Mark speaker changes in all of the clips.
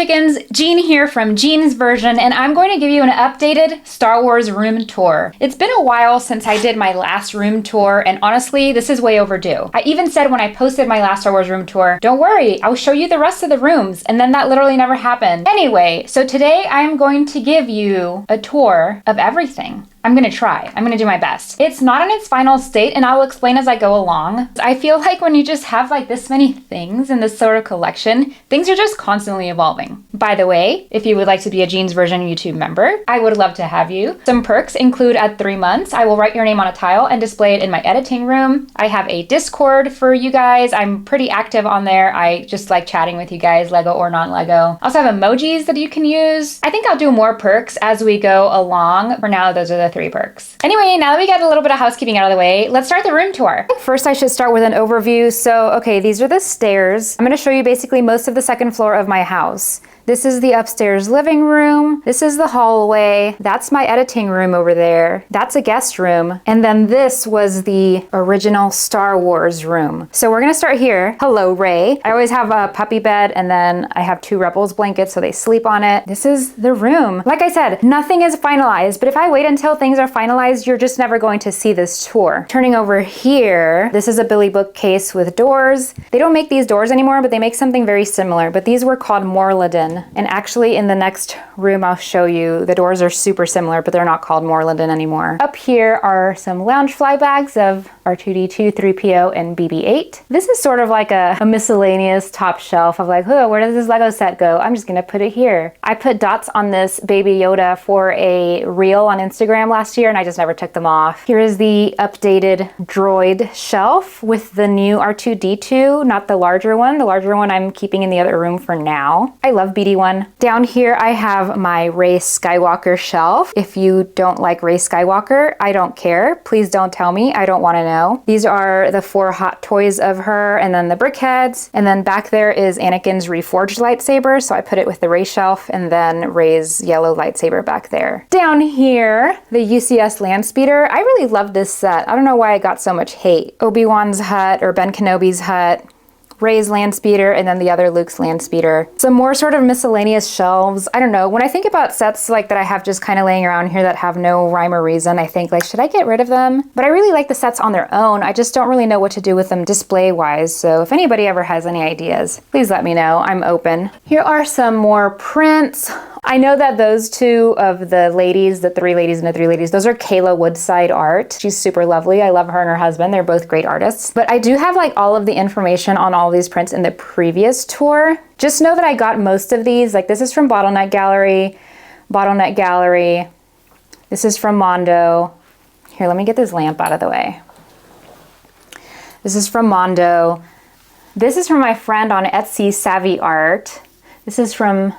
Speaker 1: chickens, Jean here from Jean's Version, and I'm going to give you an updated Star Wars room tour. It's been a while since I did my last room tour, and honestly, this is way overdue. I even said when I posted my last Star Wars room tour, don't worry, I'll show you the rest of the rooms, and then that literally never happened. Anyway, so today I'm going to give you a tour of everything. I'm gonna try. I'm gonna do my best. It's not in its final state, and I'll explain as I go along. I feel like when you just have like this many things in this sort of collection, things are just constantly evolving. By the way, if you would like to be a Jean's Version YouTube member, I would love to have you. Some perks include at 3 months, I will write your name on a tile and display it in my editing room. I have a Discord for you guys. I'm pretty active on there. I just like chatting with you guys, Lego or non-Lego. I also have emojis that you can use. I think I'll do more perks as we go along. For now, those are the 3 perks. Anyway, now that we got a little bit of housekeeping out of the way, let's start the room tour. First, I should start with an overview. So, okay, these are the stairs. I'm gonna show you basically most of the second floor of my house. This is the upstairs living room. This is the hallway. That's my editing room over there. That's a guest room. And then this was the original Star Wars room. So we're gonna start here. Hello, Ray. I always have a puppy bed, and then I have 2 Rebels blankets so they sleep on it. This is the room. Like I said, nothing is finalized, but if I wait until things are finalized, you're just never going to see this tour. Turning over here, this is a Billy bookcase with doors. They don't make these doors anymore, but they make something very similar, but these were called Morladen. And actually in the next room I'll show you, the doors are super similar, but they're not called Morladen anymore. Up here are some lounge fly bags of R2-D2, 3PO, and BB-8. This is sort of like a miscellaneous top shelf of like, oh, where does this Lego set go? I'm just gonna put it here. I put dots on this Baby Yoda for a reel on Instagram last year, and I just never took them off. Here is the updated droid shelf with the new R2-D2, not the larger one. The larger one I'm keeping in the other room for now. I love BD1. Down here I have my Rey Skywalker shelf. If you don't like Rey Skywalker, I don't care. Please don't tell me. I don't want to know. These are the 4 hot toys of her, and then the BrickHeads. And then back there is Anakin's reforged lightsaber, so I put it with the Rey shelf, and then Rey's yellow lightsaber back there. Down here, the UCS Landspeeder. I really love this set. I don't know why I got so much hate. Obi-Wan's hut, or Ben Kenobi's hut, Rey's Landspeeder, and then the other Luke's Landspeeder. Some more sort of miscellaneous shelves. I don't know, when I think about sets like that I have just kind of laying around here that have no rhyme or reason, I think like, should I get rid of them? But I really like the sets on their own. I just don't really know what to do with them display-wise, so if anybody ever has any ideas, please let me know. I'm open. Here are some more prints. I know that those 2 of the ladies, the 3 ladies and the 3 ladies, those are Kayla Woodside art. She's super lovely. I love her and her husband. They're both great artists. But I do have like all of the information on all these prints in the previous tour. Just know that I got most of these. Like this is from Bottleneck Gallery, Bottleneck Gallery. This is from Mondo. Here, let me get this lamp out of the way. This is from Mondo. This is from my friend on Etsy, Savvy Art. This is from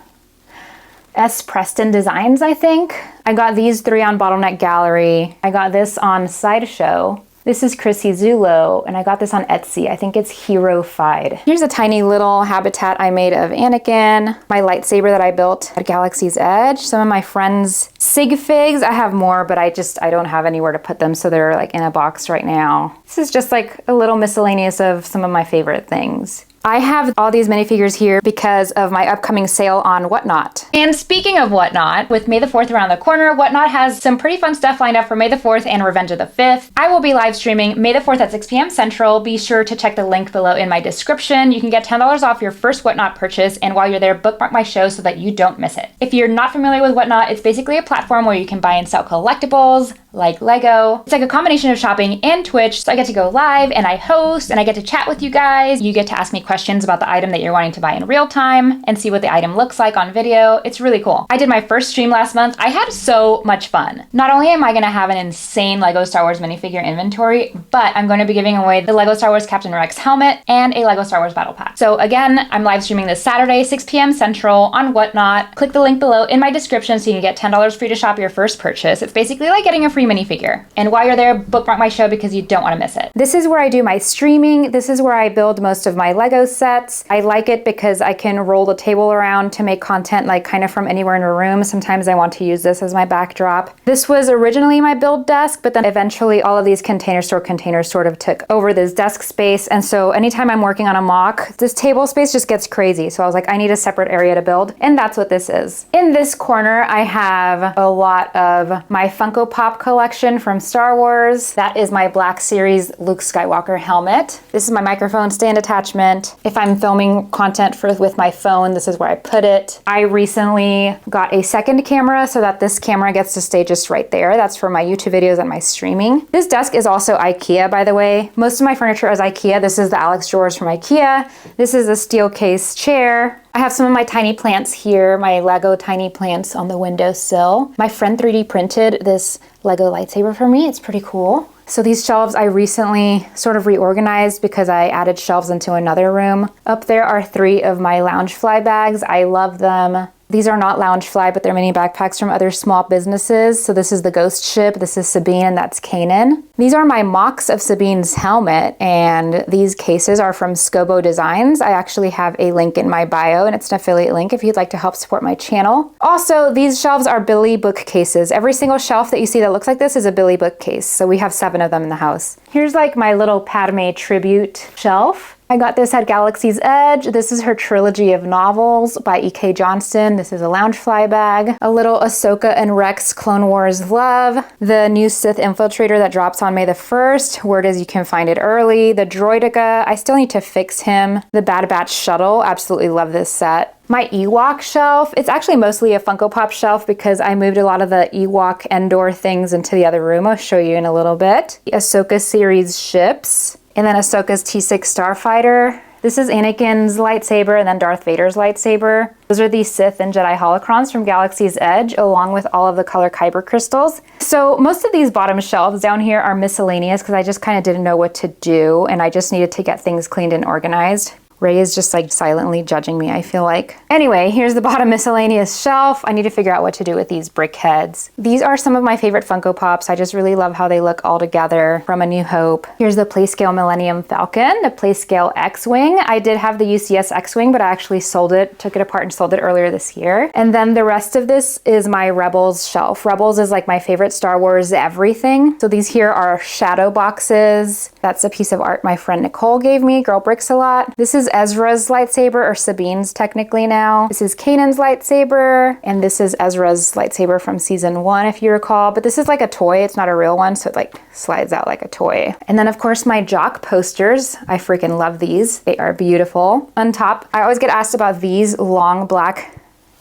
Speaker 1: S. Preston Designs, I think. I got these 3 on Bottleneck Gallery. I got this on Sideshow. This is Chrissy Zulo, and I got this on Etsy. I think it's Hero-fied. Here's a tiny little habitat I made of Anakin, my lightsaber that I built at Galaxy's Edge, some of my friends' sig figs. I have more, but I don't have anywhere to put them, so they're like in a box right now. This is just like a little miscellaneous of some of my favorite things. I have all these minifigures here because of my upcoming sale on Whatnot. And speaking of Whatnot, with May the 4th around the corner, Whatnot has some pretty fun stuff lined up for May the 4th and Revenge of the 5th. I will be live streaming May the 4th at 6 p.m. Central. Be sure to check the link below in my description. You can get $10 off your first Whatnot purchase, and while you're there, bookmark my show so that you don't miss it. If you're not familiar with Whatnot, it's basically a platform where you can buy and sell collectibles, like Lego. It's like a combination of shopping and Twitch, so I get to go live and I host and I get to chat with you guys. You get to ask me questions about the item that you're wanting to buy in real time and see what the item looks like on video. It's really cool. I did my first stream last month. I had so much fun. Not only am I going to have an insane Lego Star Wars minifigure inventory, but I'm going to be giving away the Lego Star Wars Captain Rex helmet and a Lego Star Wars battle pack. So again, I'm live streaming this Saturday, 6 p.m. Central on Whatnot. Click the link below in my description so you can get $10 free to shop your first purchase. It's basically like getting a free minifigure. And while you're there, bookmark my show because you don't want to miss it. This is where I do my streaming. This is where I build most of my Lego Lego sets. I like it because I can roll the table around to make content like kind of from anywhere in a room. Sometimes I want to use this as my backdrop. This was originally my build desk, but then eventually all of these container store containers sort of took over this desk space. And so anytime I'm working on a mock, this table space just gets crazy. So I was like, I need a separate area to build. And that's what this is. In this corner, I have a lot of my Funko Pop collection from Star Wars. That is my Black Series Luke Skywalker helmet. This is my microphone stand attachment. If I'm filming content with my phone, this is where I put it. I recently got a second camera so that this camera gets to stay just right there. That's for my YouTube videos and my streaming. This desk is also IKEA, by the way. Most of my furniture is IKEA. This is the Alex drawers from IKEA. This is a steel case chair. I have some of my tiny plants here, my Lego tiny plants on the windowsill. My friend 3D printed this Lego lightsaber for me. It's pretty cool. So these shelves I recently sort of reorganized because I added shelves into another room. Up there are 3 of my Loungefly bags. I love them. These are not Loungefly, but they're mini backpacks from other small businesses. So this is the Ghost Ship, this is Sabine, and that's Kanan. These are my mocks of Sabine's helmet, and these cases are from Scobo Designs. I actually have a link in my bio, and it's an affiliate link if you'd like to help support my channel. Also, these shelves are Billy bookcases. Every single shelf that you see that looks like this is a Billy bookcase. So we have 7 of them in the house. Here's like my little Padme tribute shelf. I got this at Galaxy's Edge. This is her trilogy of novels by E.K. Johnston. This is a Loungefly bag. A little Ahsoka and Rex Clone Wars love. The new Sith Infiltrator that drops on May the 1st. Word is you can find it early. The Droideka, I still need to fix him. The Bad Batch Shuttle, absolutely love this set. My Ewok shelf, it's actually mostly a Funko Pop shelf because I moved a lot of the Ewok Endor things into the other room. I'll show you in a little bit. The Ahsoka series ships. And then Ahsoka's T6 Starfighter. This is Anakin's lightsaber and then Darth Vader's lightsaber. Those are the Sith and Jedi holocrons from Galaxy's Edge, along with all of the color kyber crystals. So most of these bottom shelves down here are miscellaneous because I just kind of didn't know what to do and I just needed to get things cleaned and organized. Ray is just like silently judging me, I feel like. Anyway, here's the bottom miscellaneous shelf. I need to figure out what to do with these brick heads. These are some of my favorite Funko Pops. I just really love how they look all together from A New Hope. Here's the Playscale Millennium Falcon, the Playscale X-Wing. I did have the UCS X-Wing, but I actually sold it, took it apart and sold it earlier this year. And then the rest of this is my Rebels shelf. Rebels is like my favorite Star Wars everything. So these here are shadow boxes. That's a piece of art my friend Nicole gave me, Girl Bricks a Lot. This is Ezra's lightsaber, or Sabine's technically now. This is Kanan's lightsaber, and this is Ezra's lightsaber from season 1, if you recall. But this is like a toy, it's not a real one, so it like slides out like a toy. And then of course my Jock posters. I freaking love these. They are beautiful. On top, I always get asked about these long black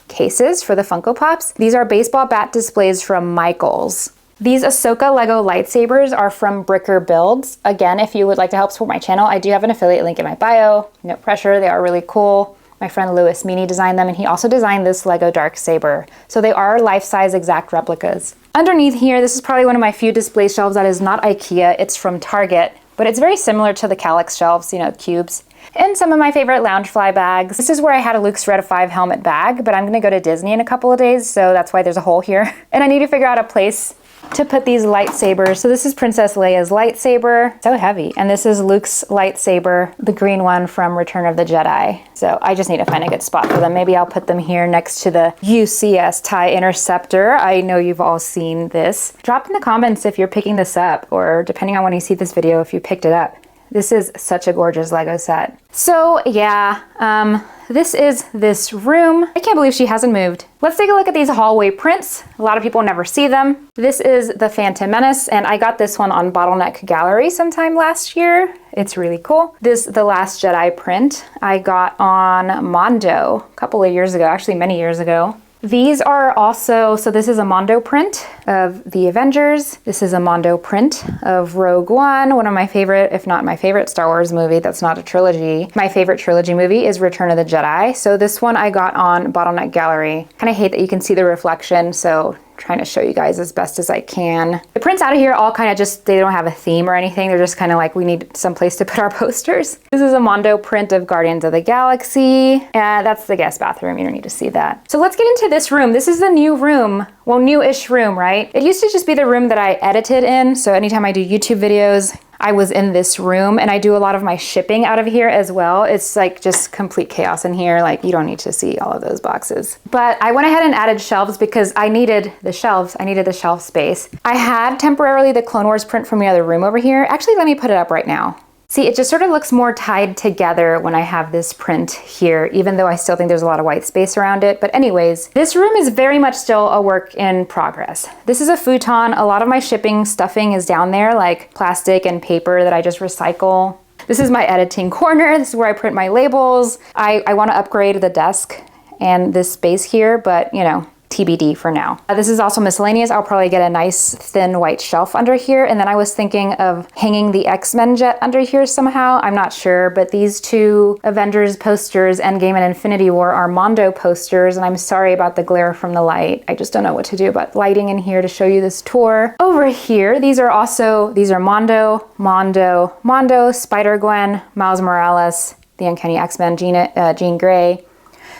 Speaker 1: cases for the Funko Pops. These are baseball bat displays from Michaels. These Ahsoka Lego lightsabers are from Bricker Builds. Again, if you would like to help support my channel, I do have an affiliate link in my bio. No pressure, they are really cool. My friend Louis Meany designed them, and he also designed this Lego Darksaber. So they are life-size exact replicas. Underneath here, this is probably one of my few display shelves that is not IKEA, it's from Target, but it's very similar to the Calyx shelves, you know, cubes. And some of my favorite Loungefly bags. This is where I had a Luke Skywalker 5 helmet bag, but I'm gonna go to Disney in a couple of days, so that's why there's a hole here. And I need to figure out a place to put these lightsabers. So this is Princess Leia's lightsaber, so heavy. And this is Luke's lightsaber, the green one from Return of the Jedi. So I just need to find a good spot for them. Maybe I'll put them here next to the UCS TIE Interceptor. I know you've all seen this. Drop in the comments if you're picking this up, or depending on when you see this video, if you picked it up. This is such a gorgeous Lego set. So yeah, this is this room. I can't believe she hasn't moved. Let's take a look at these hallway prints. A lot of people never see them. This is the Phantom Menace, and I got this one on Bottleneck Gallery sometime last year. It's really cool. This, The Last Jedi print, I got on Mondo a couple of years ago, actually many years ago. These are also, so this is a Mondo print of the Avengers. This is a Mondo print of Rogue One of my favorite, if not my favorite Star Wars movie that's not a trilogy. My favorite trilogy movie is Return of the Jedi. So this one I got on Bottleneck Gallery. Kind of hate that you can see the reflection, so trying to show you guys as best as I can. The prints out of here all kind of just, they don't have a theme or anything. They're just kind of like, we need some place to put our posters. This is a Mondo print of Guardians of the Galaxy. That's the guest bathroom. You don't need to see that. So let's get into this room. This is the new room. Well, new-ish room, right? It used to just be the room that I edited in. So anytime I do YouTube videos, I was in this room, and I do a lot of my shipping out of here as well. It's like just complete chaos in here. Like, you don't need to see all of those boxes. But I went ahead and added shelves because I needed the shelves. I needed the shelf space. I had temporarily the Clone Wars print from the other room over here. Actually, let me put it up right now. See, it just sort of looks more tied together when I have this print here, even though I still think there's a lot of white space around it. But anyways, this room is very much still a work in progress. This is a futon. A lot of my shipping stuffing is down there, like plastic and paper that I just recycle. This is my editing corner. This is where I print my labels. I want to upgrade the desk and this space here, but you know, TBD for now. This is also miscellaneous. I'll probably get a nice thin white shelf under here. And then I was thinking of hanging the X-Men jet under here somehow. I'm not sure, but these two Avengers posters, Endgame and Infinity War, are Mondo posters. And I'm sorry about the glare from the light. I just don't know what to do about lighting in here to show you this tour. Over here, these are Mondo, Spider-Gwen, Miles Morales, the Uncanny X-Men, Jean Grey.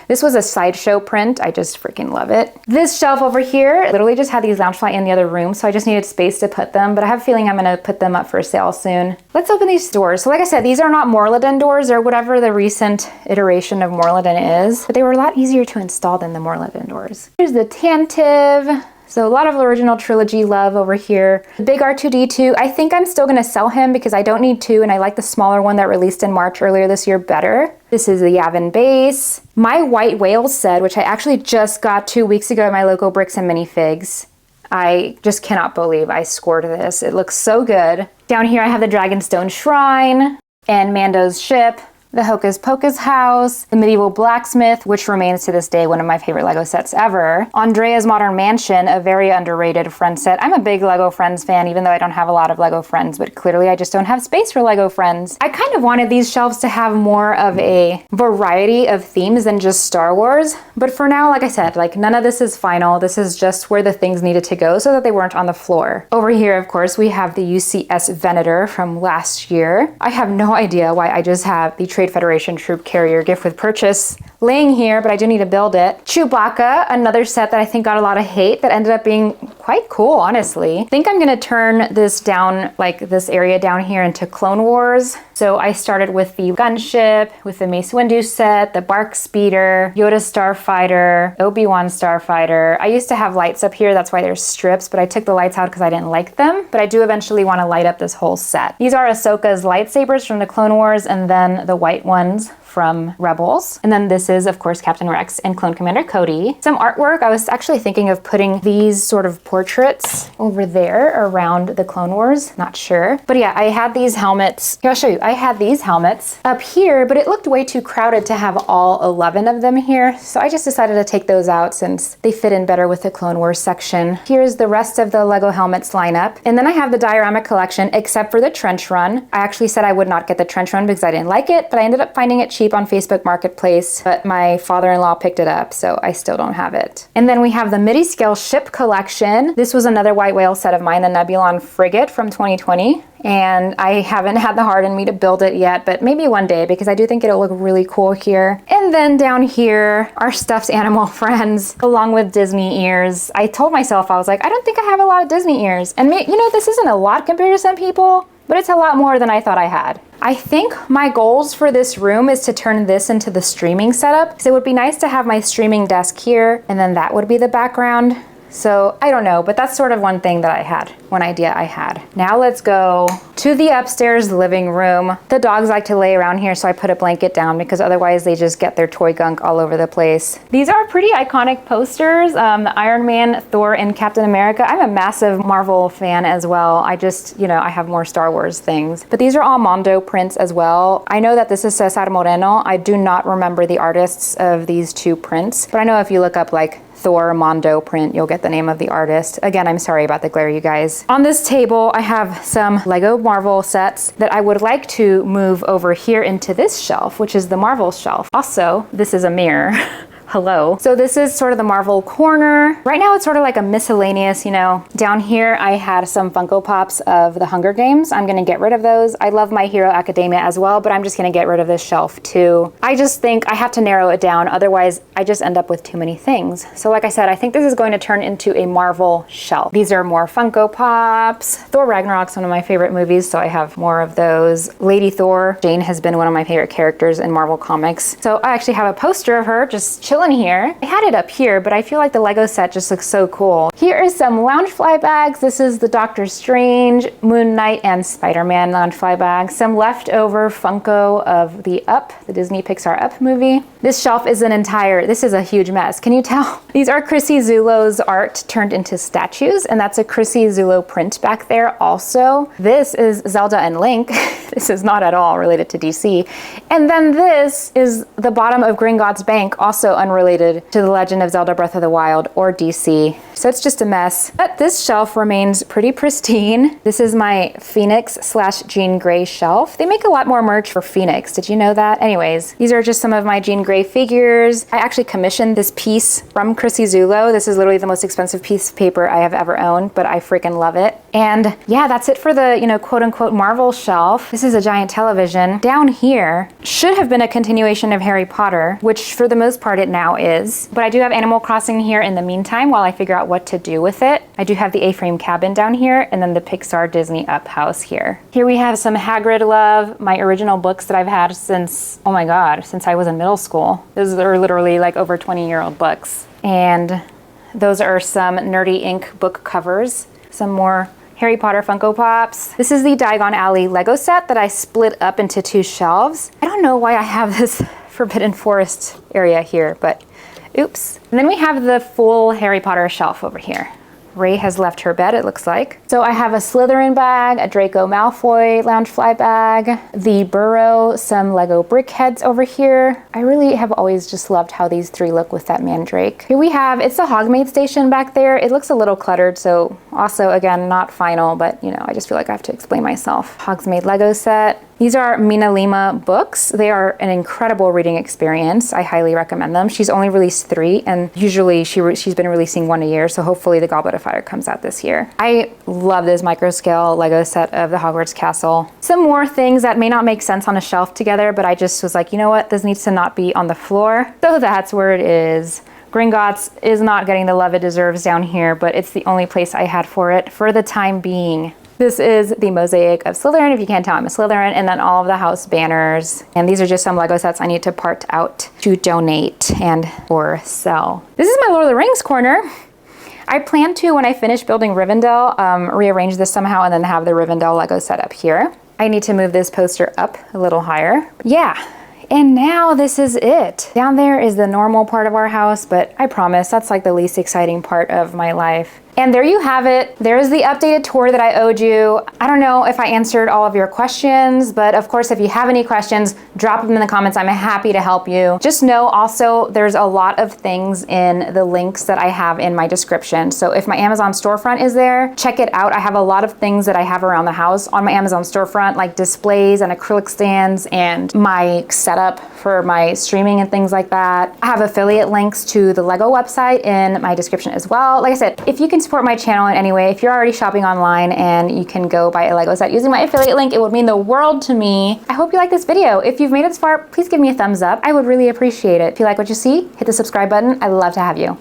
Speaker 1: This was a sideshow print. I just freaking love it. This shelf over here literally just had these Loungefly in the other room, so I just needed space to put them, but I have a feeling I'm gonna put them up for sale soon. Let's open these doors. So like I said, these are not Morladen doors or whatever the recent iteration of Morladen is, but they were a lot easier to install than the Morladen doors. Here's the Tantive. So a lot of original trilogy love over here. The big R2-D2, I think I'm still gonna sell him because I don't need two, and I like the smaller one that released in March earlier this year better. This is the Yavin base. My White Whale set, which I actually just got 2 weeks ago at my local Bricks and Minifigs. I just cannot believe I scored this. It looks so good. Down here I have the Dragonstone Shrine and Mando's ship. The Hocus Pocus house, the Medieval Blacksmith, which remains to this day one of my favorite Lego sets ever. Andrea's Modern Mansion, a very underrated Friends set. I'm a big Lego Friends fan, even though I don't have a lot of Lego Friends, but clearly I just don't have space for Lego Friends. I kind of wanted these shelves to have more of a variety of themes than just Star Wars, but for now, like I said, like none of this is final. This is just where the things needed to go so that they weren't on the floor. Over here, of course, we have the UCS Venator from last year. I have no idea why I just have the Trade Federation Troop Carrier gift with purchase laying here, but I do need to build it. Chewbacca, another set that I think got a lot of hate that ended up being quite cool, honestly. I think I'm gonna turn this down, like this area down here, into Clone Wars. So I started with the gunship, with the Mace Windu set, the Bark Speeder, Yoda Starfighter, Obi-Wan Starfighter. I used to have lights up here, that's why there's strips, but I took the lights out because I didn't like them. But I do eventually want to light up this whole set. These are Ahsoka's lightsabers from the Clone Wars, and then the white ones from Rebels. And then this is, of course, Captain Rex and Clone Commander Cody. Some artwork. I was actually thinking of putting these sort of portraits over there around the Clone Wars. Not sure. But yeah, I had these helmets. Here, I'll show you. I had these helmets up here, but it looked way too crowded to have all 11 of them here. So I just decided to take those out since they fit in better with the Clone Wars section. Here's the rest of the Lego helmets lineup. And then I have the diorama collection, except for the trench run. I actually said I would not get the trench run because I didn't like it, but I ended up finding it cheap on Facebook Marketplace, but my father-in-law picked it up, so I still don't have it. And then we have the MIDI scale ship collection. This was another White Whale set of mine, the Nebulon Frigate from 2020. And I haven't had the heart in me to build it yet, but maybe one day because I do think it'll look really cool here. And then down here, our stuffed animal friends, along with Disney ears. I told myself, I was like, I don't think I have a lot of Disney ears. And you know, this isn't a lot compared to some people, but it's a lot more than I thought I had. I think my goals for this room is to turn this into the streaming setup. So it would be nice to have my streaming desk here, and then that would be the background. So I don't know, but that's sort of one thing that I had, one idea I had. Now let's go to the upstairs living room. The dogs like to lay around here, so I put a blanket down because otherwise they just get their toy gunk all over the place. These are pretty iconic posters. The Iron Man, Thor, and Captain America. I'm a massive Marvel fan as well. I just, you know, I have more Star Wars things. But these are all Mondo prints as well. I know that this is Cesar Moreno. I do not remember the artists of these two prints, but I know if you look up like Thor Mondo print, you'll get the name of the artist. Again, I'm sorry about the glare, you guys. On this table, I have some Lego Marvel sets that I would like to move over here into this shelf, which is the Marvel shelf. Also, this is a mirror. hello. So this is sort of the Marvel corner. Right now it's sort of like a miscellaneous, you know. Down here I had some Funko Pops of the Hunger Games. I'm gonna get rid of those. I love My Hero Academia as well, but I'm just gonna get rid of this shelf too. I just think I have to narrow it down, otherwise I just end up with too many things. So like I said, I think this is going to turn into a Marvel shelf. These are more Funko Pops. Thor Ragnarok's one of my favorite movies, so I have more of those. Lady Thor, Jane has been one of my favorite characters in Marvel Comics. So I actually have a poster of her just chilling here. I had it up here, but I feel like the Lego set just looks so cool. Here is some Loungefly bags. This is the Doctor Strange, Moon Knight, and Spider-Man Loungefly bags. Some leftover Funko of the Up, the Disney Pixar Up movie. This shelf is this is a huge mess. Can you tell? These are Chrissy Zullo's art turned into statues, and that's a Chrissy Zullo print back there also. This is Zelda and Link. This is not at all related to DC. And then this is the bottom of Gringotts Bank, also unrelated to The Legend of Zelda Breath of the Wild or DC. So it's just a mess. But this shelf remains pretty pristine. This is my Phoenix / Jean Grey shelf. They make a lot more merch for Phoenix. Did you know that? Anyways, these are just some of my Jean Grey figures. I actually commissioned this piece from Chrissy Zullo. This is literally the most expensive piece of paper I have ever owned, but I freaking love it. And yeah, that's it for the, you know, quote unquote Marvel shelf. This is a giant television. Down here should have been a continuation of Harry Potter, which for the most part it now is. But I do have Animal Crossing here in the meantime while I figure out what to do with it. I do have the A-frame cabin down here and then the Pixar Disney Up house here. Here we have some Hagrid love, my original books that I've had since, oh my God, since I was in middle school. Those are literally like over 20-year-old books. And those are some Nerdy Ink book covers. Some more Harry Potter Funko Pops. This is the Diagon Alley Lego set that I split up into 2 shelves. I don't know why I have this Forbidden Forest area here, but oops. And then we have the full Harry Potter shelf over here. Ray has left her bed, it looks like. So I have a Slytherin bag, a Draco Malfoy Loungefly bag, the Burrow, some Lego brick heads over here. I really have always just loved how these 3 look with that Mandrake. Here we have, it's the Hogsmeade station back there. It looks a little cluttered, so also again, not final, but you know, I just feel like I have to explain myself. Hogsmeade Lego set. These are Mina Lima books. They are an incredible reading experience. I highly recommend them. She's only released 3, and usually she's been releasing 1 a year, so hopefully the Goblet of Fire comes out this year. I love this micro-scale Lego set of the Hogwarts Castle. Some more things that may not make sense on a shelf together, but I just was like, you know what? This needs to not be on the floor. So that's where it is. Gringotts is not getting the love it deserves down here, but it's the only place I had for it for the time being. This is the mosaic of Slytherin, if you can't tell I'm a Slytherin, and then all of the house banners. And these are just some Lego sets I need to part out to donate and or sell. This is my Lord of the Rings corner. I plan to, when I finish building Rivendell, rearrange this somehow and then have the Rivendell Lego set up here. I need to move this poster up a little higher. Yeah. And now this is it. Down there is the normal part of our house, but I promise that's like the least exciting part of my life. And there you have it. There's the updated tour that I owed you. I don't know if I answered all of your questions, but of course, if you have any questions, drop them in the comments. I'm happy to help you. Just know also there's a lot of things in the links that I have in my description. So if my Amazon storefront is there, check it out. I have a lot of things that I have around the house on my Amazon storefront, like displays and acrylic stands and my setup for my streaming and things like that. I have affiliate links to the Lego website in my description as well. Like I said, if you can support my channel in any way, if you're already shopping online and you can go buy a Lego set using my affiliate link, it would mean the world to me. I hope you like this video. If you've made it this far, please give me a thumbs up. I would really appreciate it. If you like what you see, hit the subscribe button. I'd love to have you.